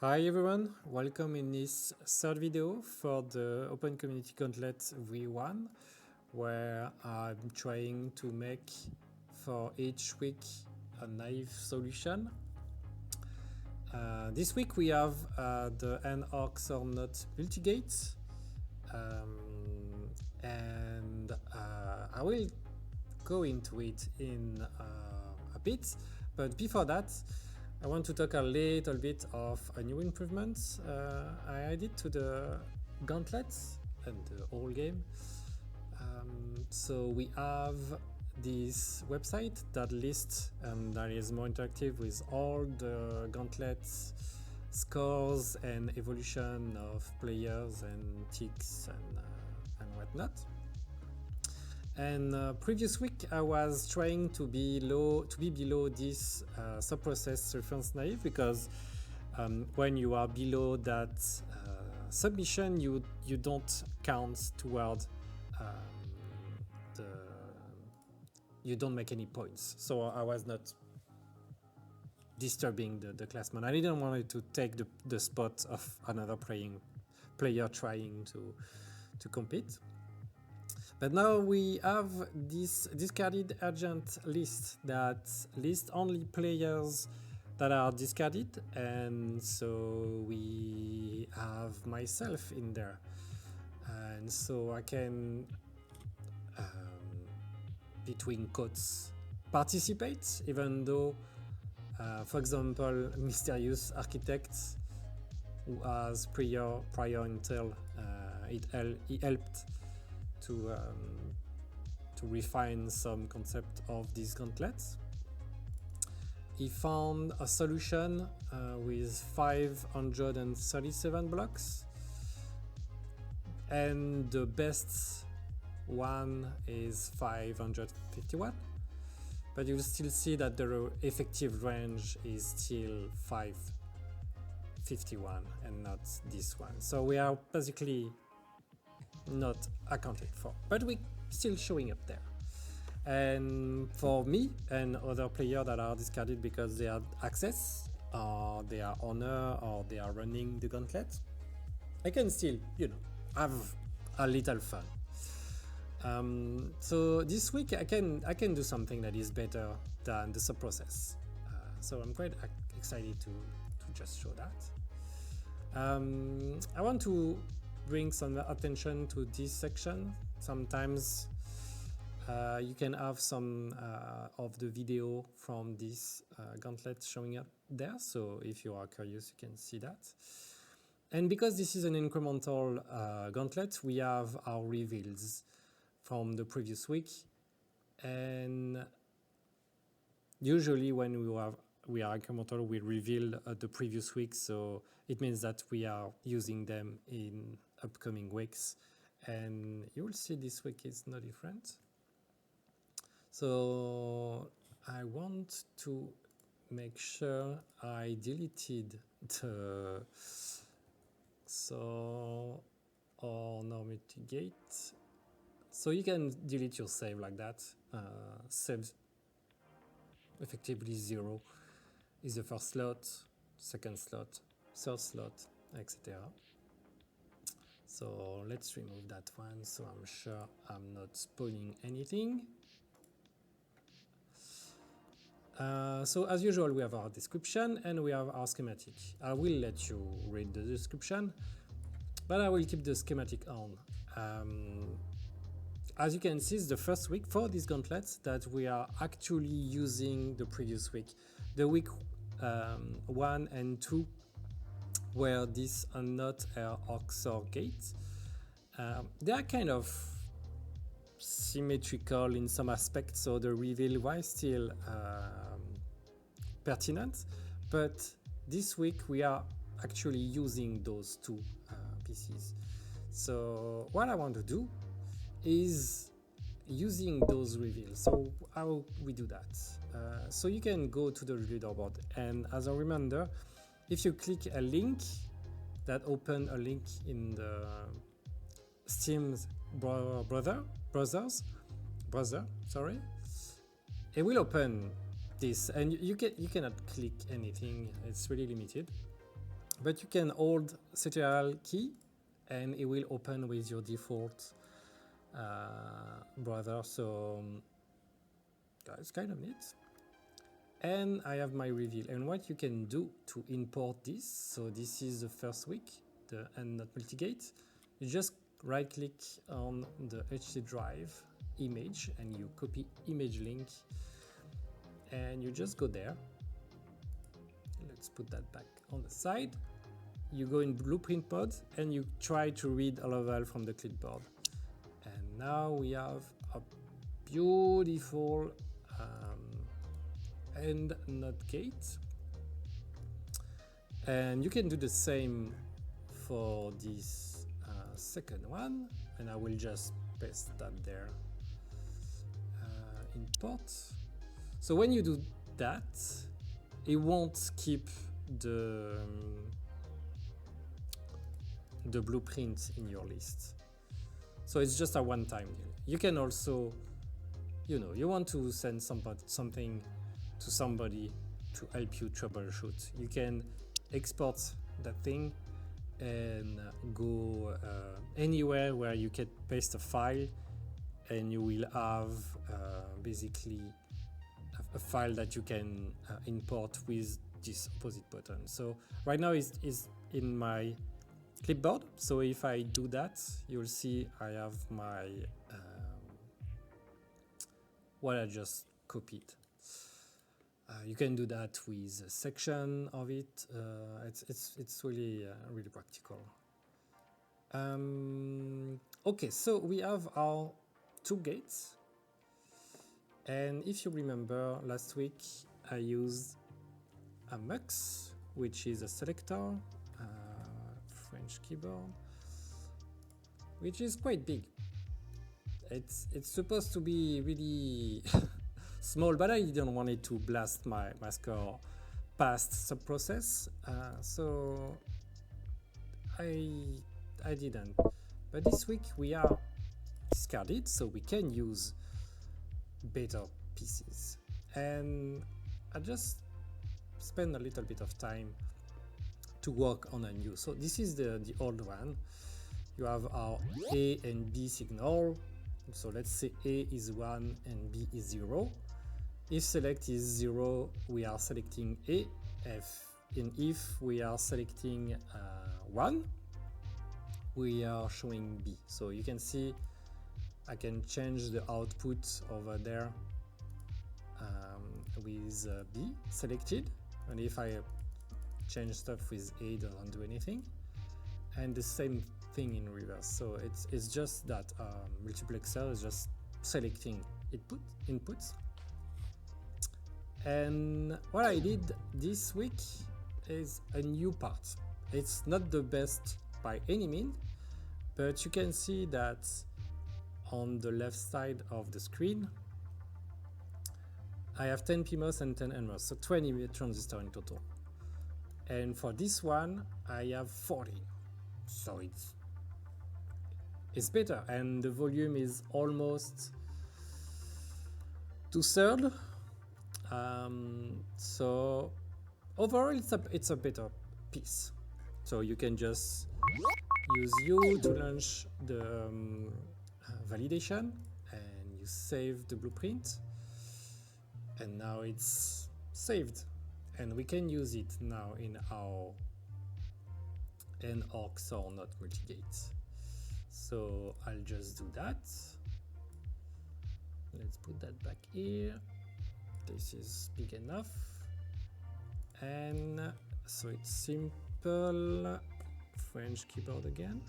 Hi everyone, welcome in this third video for the Open Community Gauntlet V1, where I'm trying to make for each week a naive solution. This week we have the AndOrXorNot Multigate, and I will go into it in a bit, but before that I want to talk a little bit of a new improvements I added to the gauntlets and the whole game. So we have this website that lists and that is more interactive with all the gauntlets, scores and evolution of players and ticks and whatnot. And previous week I was trying to be below this subprocess reference naive, because when you are below that submission, you don't count toward you don't make any points. So I was not disturbing the classman. I didn't want it to take the spot of another player trying to compete. But now we have this discarded agent list that lists only players that are discarded, and so we have myself in there, and so I can between quotes participate, even though for example Mysterious Architect, who has prior intel, he helped to refine some concept of these gauntlets. He found a solution with 537 blocks, and the best one is 551, but you'll still see that the effective range is still 551 and not this one. So we are basically not accounted for, but we still showing up there. And for me and other players that are discarded because they have access, or they are owner, or they are running the gauntlet, I can still, have a little fun. So this week I can do something that is better than the subprocess. So I'm quite excited to just show that. I want to bring some attention to this section. Sometimes you can have some of the video from this gauntlet showing up there, so if you are curious you can see that. And because this is an incremental gauntlet, we have our reveals from the previous week, and usually when we are incremental, we reveal the previous week, so it means that we are using them in upcoming weeks, and you will see this week is no different. So I want to make sure I deleted the OCGV1-W3 mitigate. So you can delete your save like that. Save effectively 0 is the first slot, second slot, third slot, etc. So let's remove that one, so I'm sure I'm not spoiling anything. So as usual, we have our description and we have our schematic. I will let you read the description, but I will keep the schematic on. As you can see, it's the first week for these gauntlets that we are actually using the previous week. The week 1 and 2 where these are not AndOrXorGate. They are kind of symmetrical in some aspects, so the reveal was still pertinent, but this week we are actually using those two pieces. So what I want to do is using those reveals. So how we do that? So you can go to the leaderboard, and as a reminder, if you click a link that open a link in the Steam browser, it will open this, and you cannot click anything. It's really limited. but you can hold Ctrl key and it will open with your default browser. So it's kind of neat. And I have my reveal. And what you can do to import this, so this is the first week, the AndOrXorNot Multigate. You just right click on the HC drive image and you copy image link and you just go there. Let's put that back on the side. You go in blueprint mode and you try to read a level from the clipboard. And now we have a beautiful AndOrXorNot gate. And you can do the same for this second one. And I will just paste that there. Import. So when you do that, it won't keep the blueprint in your list. So it's just a one-time deal. You can also, you want to send something to somebody to help you troubleshoot. You can export that thing and go anywhere where you can paste a file, and you will have basically a file that you can import with this opposite button. So right now it's in my clipboard. So if I do that, you'll see I have my what I just copied. You can do that with a section of it. It's really really practical. Okay, so we have our two gates. And if you remember, last week I used a mux, which is a selector, French keyboard, which is quite big. It's supposed to be really small, but I didn't want it to blast my score past sub-process, so I didn't. But this week we are discarded, so we can use better pieces. And I just spend a little bit of time to work on a new. So this is the old one. You have our A and B signal. So let's say A is 1 and B is 0. If select is 0, we are selecting A. And if we are selecting 1, we are showing B. So you can see I can change the output over there with B selected. And if I change stuff with A, it doesn't do anything. And the same thing in reverse. So it's just that multiplexer is just selecting inputs. And what I did this week is a new part. It's not the best by any means, but you can see that on the left side of the screen I have 10 PMOS and 10 NMOS, so 20 transistors in total. And for this one I have 40, so it's better, and the volume is almost 2/3. So overall it's a better piece. So you can just use U to launch the validation, and you save the blueprint, and now it's saved, and we can use it now in our AndOrXorNot Multigate. So I'll just do that. Let's put that back here. This is big enough. And so it's simple, French keyboard again,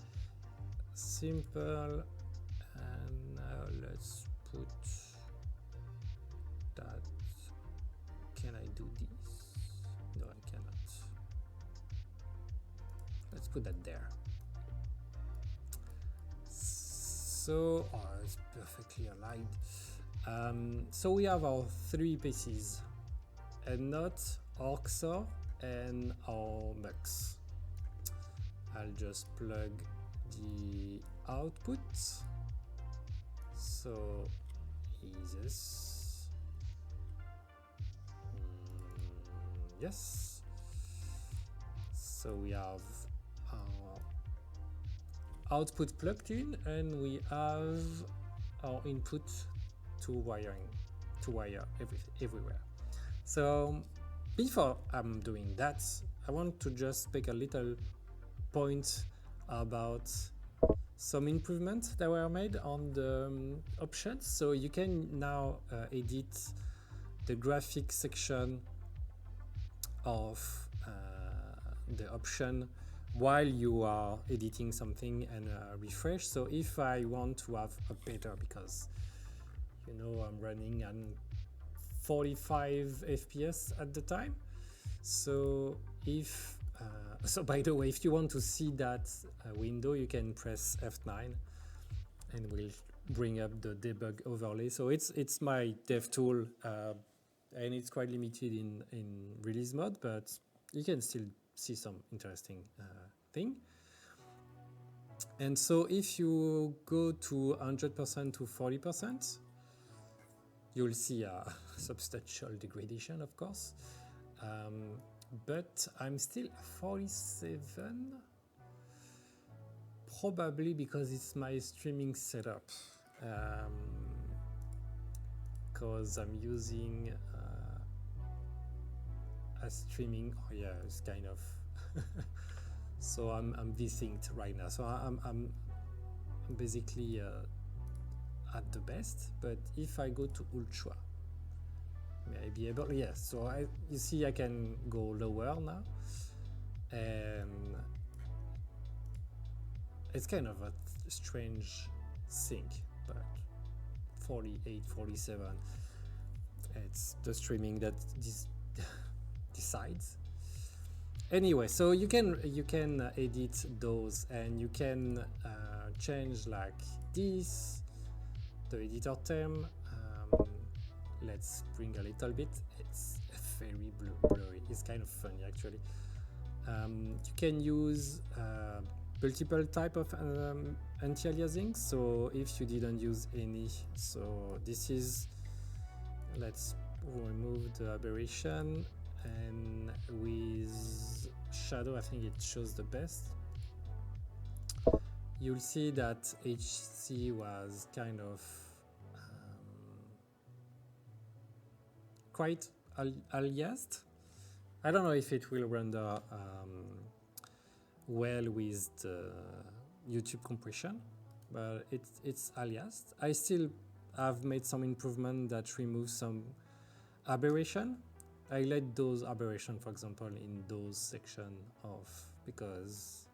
simple, and now let's put that. Can I do this? No, I cannot. Let's put that there. So it's perfectly aligned. So we have our three pieces, AndNot, ORXOR, and our mux. I'll just plug the output. So is this? Yes. So we have our output plugged in, and we have our input to wire everywhere. So before I'm doing that, I want to just make a little point about some improvements that were made on the options. So you can now edit the graphic section of the option while you are editing something and refresh. So if I want to have a better, because you know I'm running on 45 FPS at the time, so if so by the way, if you want to see that window, you can press F9 and we'll bring up the debug overlay. So it's my dev tool, and it's quite limited in release mode, but you can still see some interesting thing. And so if you go to 100% to 40%, you'll see a substantial degradation, of course. But I'm still 47, probably because it's my streaming setup. Because I'm using a streaming, oh yeah, it's kind of, so I'm desynced right now. So I'm basically at the best, but if I go to ultra, may I be able, yes, so you see I can go lower now, and it's kind of a strange thing, but 48, 47, it's the streaming that decides. Anyway, so you can edit those, and you can change like this, the editor term. Let's bring a little bit. It's very blurry. It's kind of funny actually. You can use multiple type of anti-aliasing. So if you didn't use any, so this is, let's remove the aberration, and with shadow I think it shows the best. You'll see that HC was kind of quite aliased. I don't know if it will render well with the YouTube compression, but it's aliased. I still have made some improvement that remove some aberration. I let those aberration, for example, in those section of, because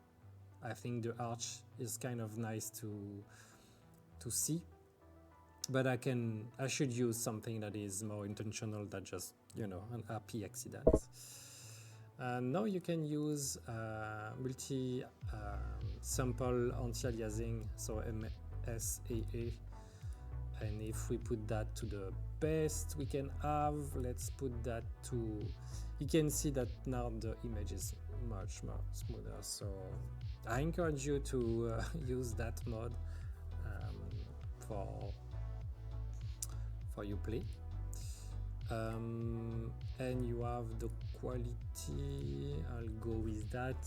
I think the arch is kind of nice to see. But I should use something that is more intentional than just, you know, an happy accident. And now you can use multi-sample anti-aliasing, so MSAA. And if we put that to the best we can have, let's put that to, you can see that now the image is much more smoother. So I encourage you to use that mode for you play, and you have the quality. I'll go with that.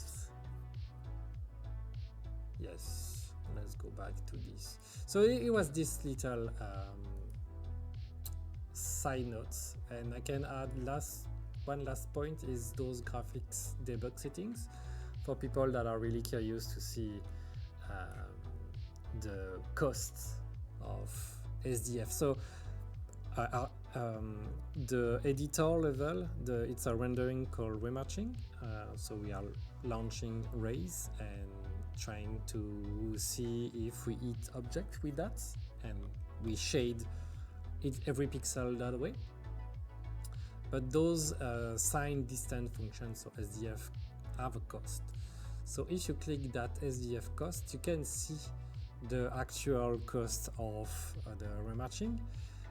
Yes, let's go back to this. So it was this little side notes, and I can add one last point is those graphics debug settings for people that are really curious to see the costs of SDF. So the editor level, it's a rendering called rematching. So we are launching rays and trying to see if we hit object with that, and we shade every pixel that way. But those sign distance functions, so SDF, have a cost. So if you click that SDF cost, you can see the actual cost of the rematching.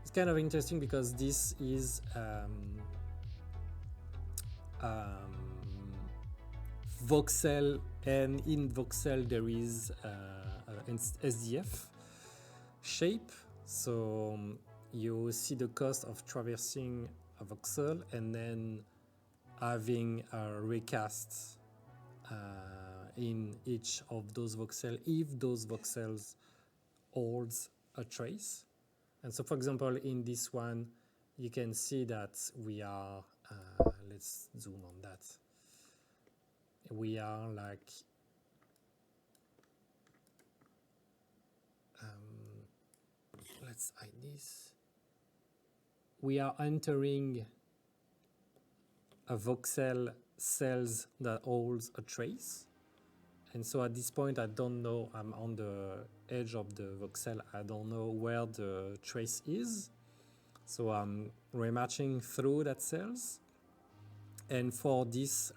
It's kind of interesting because this is voxel, and in voxel there is an SDF shape. So you see the cost of traversing a voxel and then having a recast in each of those voxels if those voxels holds a trace. And so, for example, in this one, you can see that we are, let's zoom on that. We are like, let's hide this. We are entering a voxel cells that holds a trace. And so at this point, I don't know, I'm on the edge of the voxel, I don't know where the trace is. So I'm rematching through that cells. And for this,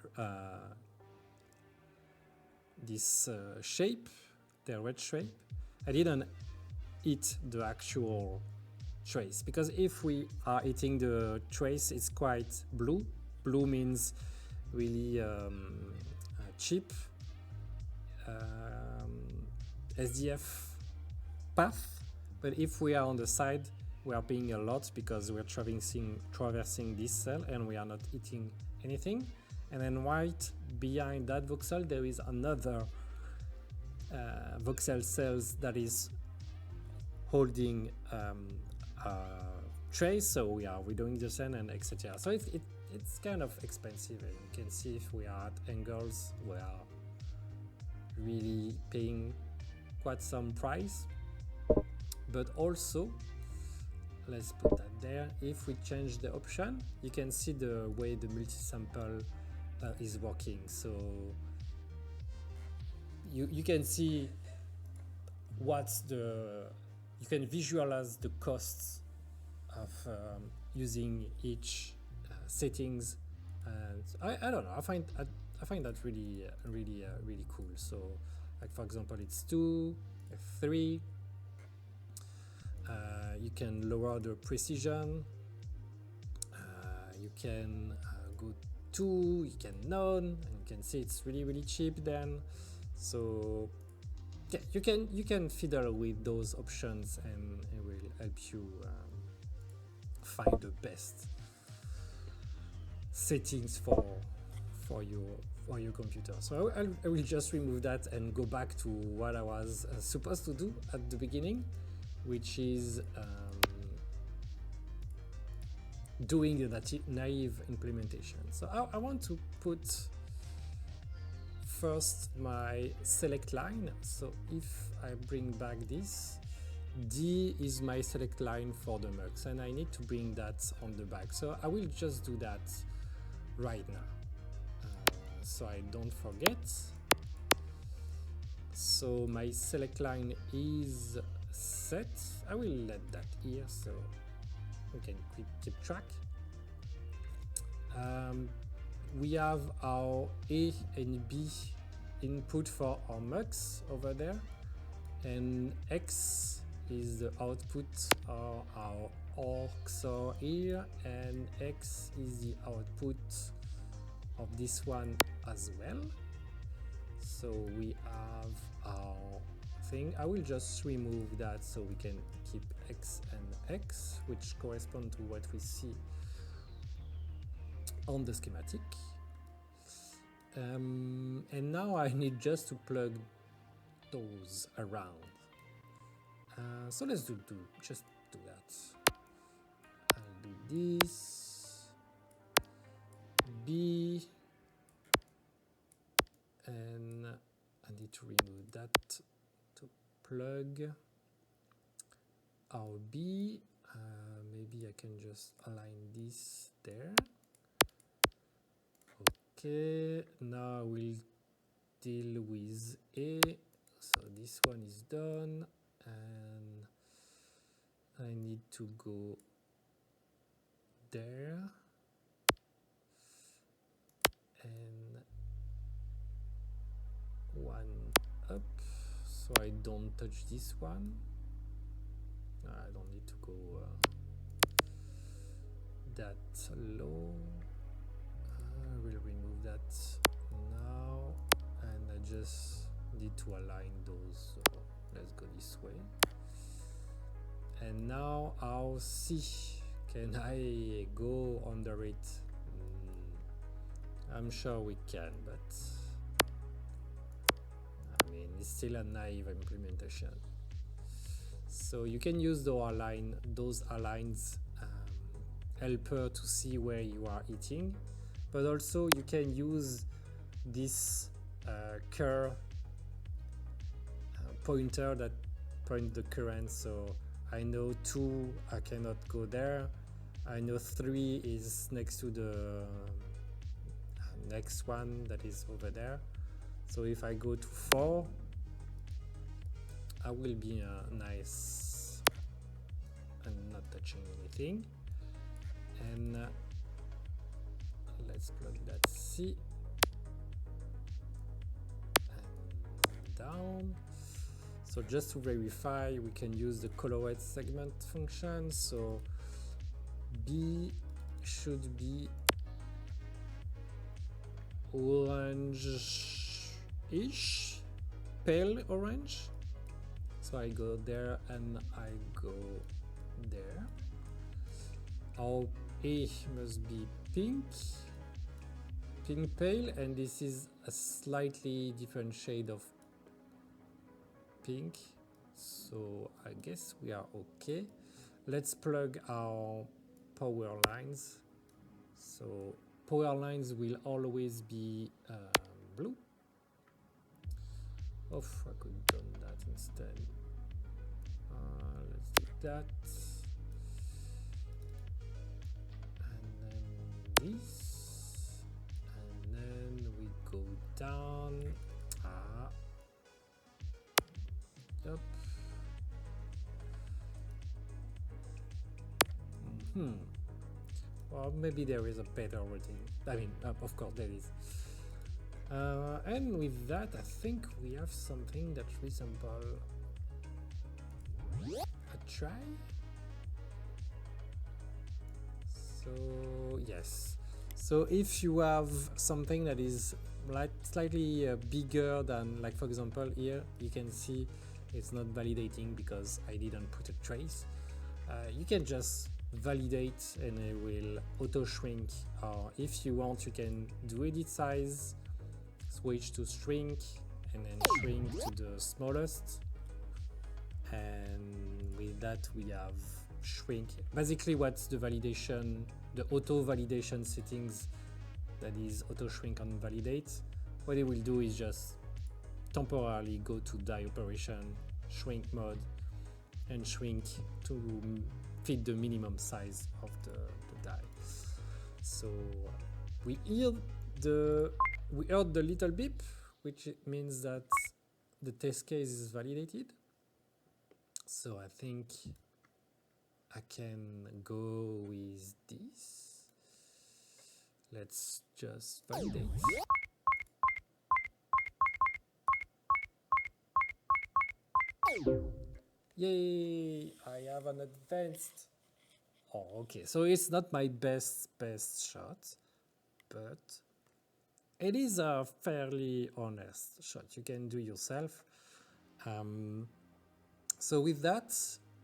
shape, the red shape, I didn't hit the actual trace, because if we are hitting the trace, it's quite blue. Blue means really cheap SDF path, but if we are on the side, we are paying a lot because we're traversing this cell and we are not hitting anything. And then right behind that voxel, there is another voxel cells that is holding a trace, so we are redoing the same and etc. So it's kind of expensive, and you can see if we are at angles, we are really paying quite some price. But also, let's put that there, if we change the option, you can see the way the multi-sample is working. So you can see you can visualize the costs of using each settings, and I don't know, I find that really really cool. So like, for example, it's 2, 3. You can lower the precision, you can go 2, you can none, and you can see it's really cheap then. So yeah, you can fiddle with those options, and it will help you find the best settings for your computer. So I will just remove that and go back to what I was supposed to do at the beginning, which is doing the naive implementation. So I want to put first my select line. So if I bring back this, D is my select line for the mux, and I need to bring that on the back. So I will just do that right now, so I don't forget. So my select line is set. I will let that here so we can keep track. We have our A and B input for our mux over there, and X is the output of our ORXOR here, and X is the output of this one as well. So we have our thing. I will just remove that so we can keep X and X, which correspond to what we see on the schematic. And now I need just to plug those around. So let's just do that. I'll do this, B, and I need to remove that to plug our B. Maybe I can just align this there. Okay, now we'll deal with A. So this one is done, and I need to go there and one up, so I don't touch this one. I don't need to go that low. I will remove that now, and I just need to align those. So let's go this way. And now our C, can I go under it? I'm sure we can, but it's still a naive implementation. So you can use those aligns helper to see where you are hitting, but also you can use this curve pointer that point the current. So I know 2 I cannot go there, I know 3 is next to the next one that is over there. So if I go to 4, I will be nice and not touching anything. And let's plug that C and down. So just to verify, we can use the colored segment function. So B should be orange-ish, pale orange. So I go there and I go there. Our A must be pink, pink pale, and this is a slightly different shade of pink. So I guess we are okay. Let's plug our power lines. So power lines will always be blue. Oh, I could have done that instead. Let's do that. And then this. And then we go down. Yep. Well, maybe there is a better routine. I mean, of course there is. And with that, I think we have something that resembles a try. So yes. So if you have something that is like slightly bigger than, like for example here, you can see it's not validating because I didn't put a trace. You can just validate and it will auto shrink, or if you want you can do edit size, switch to shrink, and then shrink to the smallest, and with that we have shrink. Basically what's the validation, the auto validation settings, that is auto shrink and validate. What it will do is just temporarily go to die operation, shrink mode, and shrink to fit the minimum size of the die. So we heard the little beep, which means that the test case is validated. So I think I can go with this. Let's just validate. Yay! I have an advanced. Oh, okay. So it's not my best shot, but it is a fairly honest shot. You can do yourself. So with that,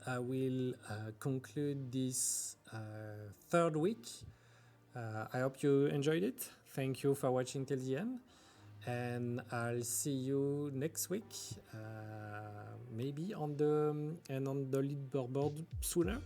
I will conclude this third week. I hope you enjoyed it. Thank you for watching till the end, and I'll see you next week, maybe on the leaderboard sooner.